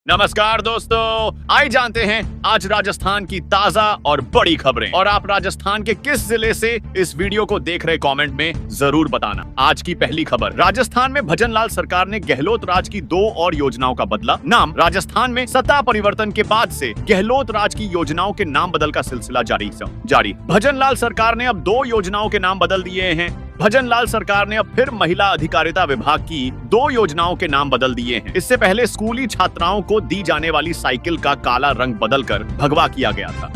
नमस्कार दोस्तों, आइए जानते हैं आज राजस्थान की ताजा और बड़ी खबरें। और आप राजस्थान के किस जिले से इस वीडियो को देख रहे कमेंट में जरूर बताना। आज की पहली खबर, राजस्थान में भजनलाल सरकार ने गहलोत राज की 2 और योजनाओं का बदला नाम। राजस्थान में सत्ता परिवर्तन के बाद से गहलोत राज की योजनाओं के नाम बदल का सिलसिला जारी। भजनलाल सरकार ने अब 2 योजनाओं के नाम बदल दिए हैं। भजनलाल सरकार ने अब फिर महिला अधिकारिता विभाग की 2 योजनाओं के नाम बदल दिए हैं। इससे पहले स्कूली छात्राओं को दी जाने वाली साइकिल का काला रंग बदलकर भगवा किया गया था।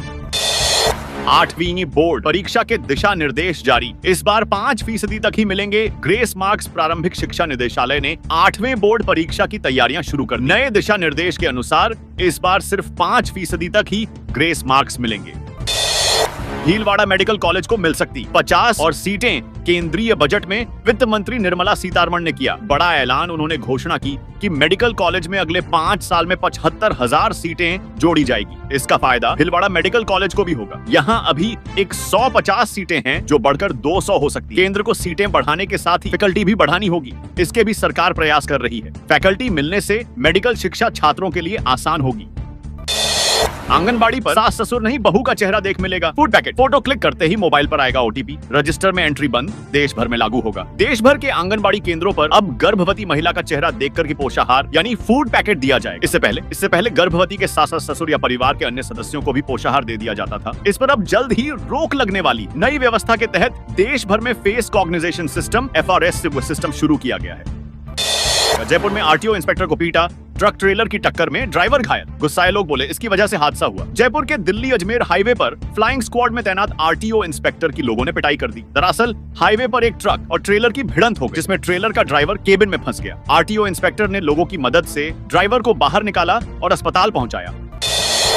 8वीं बोर्ड परीक्षा के दिशा निर्देश जारी। इस बार 5% तक ही मिलेंगे ग्रेस मार्क्स। प्रारंभिक शिक्षा निदेशालय ने 8वें बोर्ड परीक्षा की तैयारियां शुरू कर दी। नए दिशा निर्देश के अनुसार इस बार सिर्फ 5% तक ही ग्रेस मार्क्स मिलेंगे। भीलवाड़ा मेडिकल कॉलेज को मिल सकती 50 और सीटें। केंद्रीय बजट में वित्त मंत्री निर्मला सीतारमण ने किया बड़ा ऐलान। उन्होंने घोषणा की कि मेडिकल कॉलेज में अगले 5 साल में 75,000 सीटें जोड़ी जाएगी। इसका फायदा भीलवाड़ा मेडिकल कॉलेज को भी होगा। यहाँ अभी 150 सीटें हैं जो बढ़कर 200 हो सकती है। केंद्र को सीटें बढ़ाने के साथ ही फैकल्टी भी बढ़ानी होगी। इसके भी सरकार प्रयास कर रही है। फैकल्टी मिलने से मेडिकल शिक्षा छात्रों के लिए आसान होगी। आंगनबाड़ी पर सास ससुर नहीं बहू का चेहरा देख मिलेगा। फूड पैकेट फोटो क्लिक करते ही मोबाइल पर आएगा ओटीपी। रजिस्टर में एंट्री बंद, देश भर में लागू होगा। देश भर के आंगनबाड़ी केंद्रों पर अब गर्भवती महिला का चेहरा देखकर के पोषाहार यानी फूड पैकेट दिया जाएगा। इससे पहले गर्भवती के सास ससुर या परिवार के अन्य सदस्यों को भी पोषाहार दे दिया जाता था। इस पर अब जल्द ही रोक लगने वाली नई व्यवस्था के तहत देश भर में फेस कॉग्निजेशन सिस्टम FRS सिस्टम शुरू किया गया है। जयपुर में आरटीओ इंस्पेक्टर को पीटा, ट्रक ट्रेलर की टक्कर में ड्राइवर घायल। गुस्साए लोग बोले इसकी वजह से हादसा हुआ। जयपुर के दिल्ली अजमेर हाईवे पर फ्लाइंग स्क्वाड में तैनात आरटीओ इंस्पेक्टर की लोगों ने पिटाई कर दी। दरअसल हाईवे पर एक ट्रक और ट्रेलर की भिड़ंत हो गई, जिसमें ट्रेलर का ड्राइवर केबिन में फंस गया। आरटीओ इंस्पेक्टर ने लोगों की मदद से ड्राइवर को बाहर निकाला और अस्पताल पहुंचाया।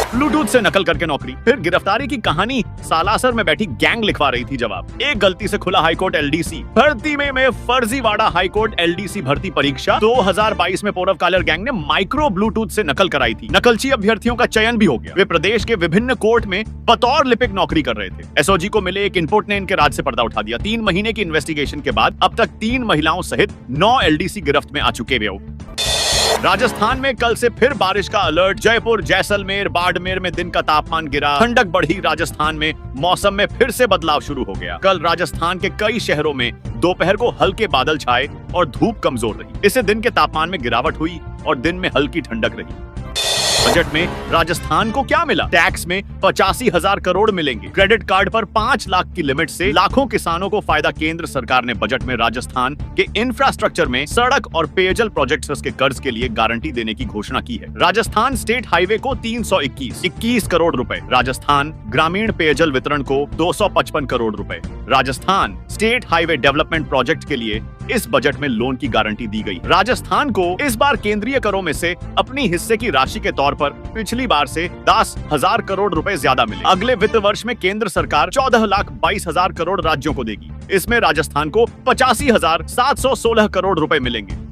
ब्लूटूथ से नकल करके नौकरी, फिर गिरफ्तारी की कहानी। सालासर में बैठी गैंग लिखवा रही थी जवाब। एक गलती से खुला हाईकोर्ट LDC भर्ती में फर्जीवाड़ा। हाईकोर्ट LDC भर्ती परीक्षा 2022 में पूर्व कालर गैंग ने माइक्रो ब्लूटूथ से नकल कराई थी। नकलची अभ्यर्थियों का चयन भी हो गया। वे प्रदेश के विभिन्न कोर्ट में बतौर लिपिक नौकरी कर रहे थे। SOG को मिले एक इनपुट ने इनके राज से पर्दा उठा दिया। 3 महीने की इन्वेस्टिगेशन के बाद अब तक 3 महिलाओं सहित 9 LDC गिरफ्त में आ चुके हैं। राजस्थान में कल से फिर बारिश का अलर्ट। जयपुर, जैसलमेर, बाड़मेर में दिन का तापमान गिरा, ठंडक बढ़ी। राजस्थान में मौसम में फिर से बदलाव शुरू हो गया। कल राजस्थान के कई शहरों में दोपहर को हल्के बादल छाए और धूप कमजोर रही। इससे दिन के तापमान में गिरावट हुई और दिन में हल्की ठंडक रही। बजट में राजस्थान को क्या मिला? टैक्स में 85,000 करोड़ मिलेंगे। क्रेडिट कार्ड पर 5 लाख की लिमिट से लाखों किसानों को फायदा। केंद्र सरकार ने बजट में राजस्थान के इंफ्रास्ट्रक्चर में सड़क और पेयजल प्रोजेक्ट्स के कर्ज के लिए गारंटी देने की घोषणा की है। राजस्थान स्टेट हाईवे को 321 करोड़ रुपए। राजस्थान ग्रामीण पेयजल वितरण को 255 करोड़ रुपए। Rajasthan state highway development project के लिए इस बजट में लोन की गारंटी दी गई। राजस्थान को इस बार केंद्रीय करों में से अपनी हिस्से की राशि के तौर पर पिछली बार से 10,000 करोड़ रुपए ज्यादा मिले। अगले वित्त वर्ष में केंद्र सरकार 14,22,000 करोड़ राज्यों को देगी। इसमें राजस्थान को 85,716 करोड़ रुपए मिलेंगे।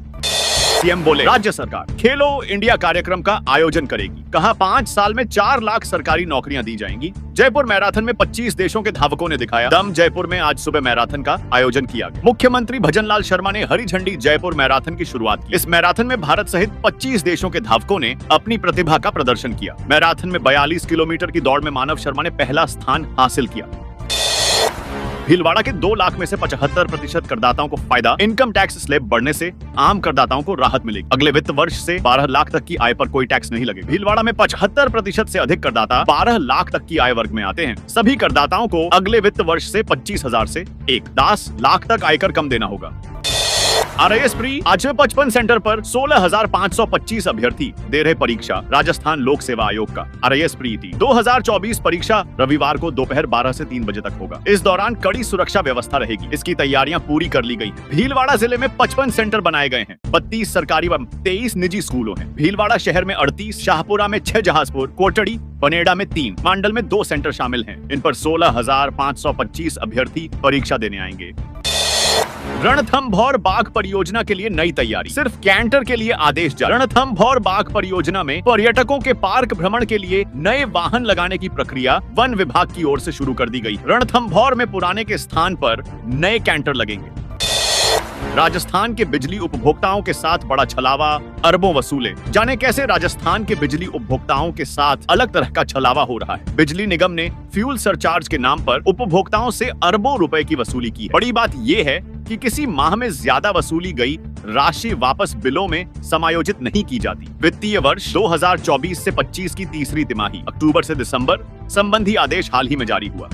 सीएम बोले राज्य सरकार खेलो इंडिया कार्यक्रम का आयोजन करेगी। कहा 5 साल में 4 लाख सरकारी नौकरियां दी जाएंगी। जयपुर मैराथन में 25 देशों के धावकों ने दिखाया दम। जयपुर में आज सुबह मैराथन का आयोजन किया गया। मुख्यमंत्री भजनलाल शर्मा ने हरी झंडी जयपुर मैराथन की शुरुआत की। इस मैराथन में भारत सहित 25 देशों के धावकों ने अपनी प्रतिभा का प्रदर्शन किया। मैराथन में 42 किलोमीटर की दौड़ में मानव शर्मा ने पहला स्थान हासिल किया। भीलवाड़ा के 2 लाख में से 75% करदाताओं को फायदा। इनकम टैक्स स्लैब बढ़ने से आम करदाताओं को राहत मिलेगी। अगले वित्त वर्ष से 12 लाख तक की आय पर कोई टैक्स नहीं लगेगा। भीलवाड़ा में 75% से अधिक करदाता 12 लाख तक की आय वर्ग में आते हैं। सभी करदाताओं को अगले वित्त वर्ष से 25,000 से 10 लाख तक आयकर कम देना होगा। RIS प्री आज 55 सेंटर पर 16,525 अभ्यर्थी दे रहे परीक्षा। राजस्थान लोक सेवा आयोग का RIS प्री 2024 परीक्षा रविवार को दोपहर 12 से 3 बजे तक होगा। इस दौरान कड़ी सुरक्षा व्यवस्था रहेगी। इसकी तैयारियां पूरी कर ली गई। भीलवाड़ा जिले में 55 सेंटर बनाए गए हैं। 32 सरकारी व 23 निजी स्कूलों हैं। भीलवाड़ा शहर में 38, शाहपुरा में 6 जहाजपुर, कोटड़ी, पनेड़ा में 3, मांडल में 2 सेंटर शामिल हैं। इन पर 16,525 अभ्यर्थी परीक्षा देने आएंगे। रणथंभौर बाघ परियोजना के लिए नई तैयारी। सिर्फ कैंटर के लिए आदेश जारी। रणथंभौर बाघ परियोजना में पर्यटकों के पार्क भ्रमण के लिए नए वाहन लगाने की प्रक्रिया वन विभाग की ओर से शुरू कर दी गई। रणथंभौर में पुराने के स्थान पर नए कैंटर लगेंगे। राजस्थान के बिजली उपभोक्ताओं के साथ बड़ा छलावा, अरबों वसूले। जाने कैसे राजस्थान के बिजली उपभोक्ताओं के साथ अलग तरह का छलावा हो रहा है। बिजली निगम ने फ्यूल सरचार्ज के नाम पर उपभोक्ताओं से अरबों रुपए की वसूली की है। बड़ी बात यह है कि किसी माह में ज्यादा वसूली गई राशि वापस बिलों में समायोजित नहीं की जाती। वित्तीय वर्ष 2024 से 25 की तीसरी तिमाही अक्टूबर से दिसंबर संबंधी आदेश हाल ही में जारी हुआ।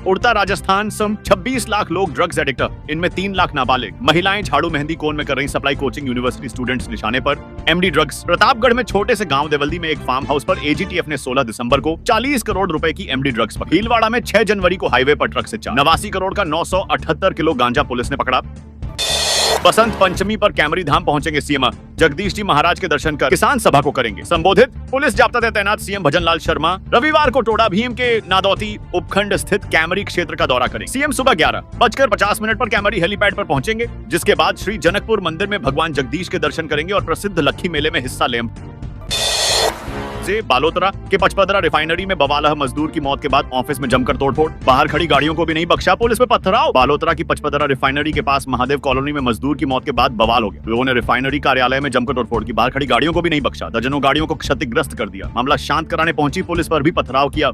उड़ता राजस्थान, सम 26 लाख लोग ड्रग्स एडिक्ट, इनमें 3 लाख नाबालिग। महिलाएं झाड़ू मेहंदी कोन में कर रही सप्लाई, कोचिंग यूनिवर्सिटी स्टूडेंट्स निशाने पर। MD drugs. प्रतापगढ़ में छोटे से गांव देवल्दी में एक फार्म हाउस पर एजीटीएफ ने 16 दिसंबर को 40 करोड़ रुपए की एमडी ड्रग्स पकड़ी। भीलवाड़ा में 6 जनवरी को हाईवे पर ट्रक से 89 करोड़ का 978 किलो गांजा पुलिस ने पकड़ा। बसंत पंचमी पर कैमरी धाम पहुंचेंगे सीएम। जगदीश जी महाराज के दर्शन कर किसान सभा को करेंगे संबोधित। पुलिस जाप्ता में तैनात सीएम भजनलाल शर्मा रविवार को टोडा भीम के नादौती उपखंड स्थित कैमरी क्षेत्र का दौरा करेंगे। सीएम सुबह 11:50 पर कैमरी हेलीपैड पर पहुंचेंगे, जिसके बाद श्री जनकपुर मंदिर में भगवान जगदीश के दर्शन करेंगे और प्रसिद्ध लक्खी मेले में हिस्सा लेंगे। बालोतरा के पचपदरा रिफाइनरी में बवालह मजदूर की मौत के बाद ऑफिस में जमकर तोड़फोड़, बाहर खड़ी गाड़ियों को भी नहीं बख्शा, पुलिस पे पथराव। बालोतरा की पचपदरा रिफाइनरी के पास महादेव कॉलोनी में मजदूर की मौत के बाद बवाल हो गया। लोगों ने रिफाइनरी कार्यालय में जमकर तोड़फोड़ की, बाहर खड़ी गाड़ियों को भी नहीं बख्शा, दर्जनों गाड़ियों को क्षतिग्रस्त कर दिया। मामला शांत कराने पहुंची पुलिस पर भी पथराव किया।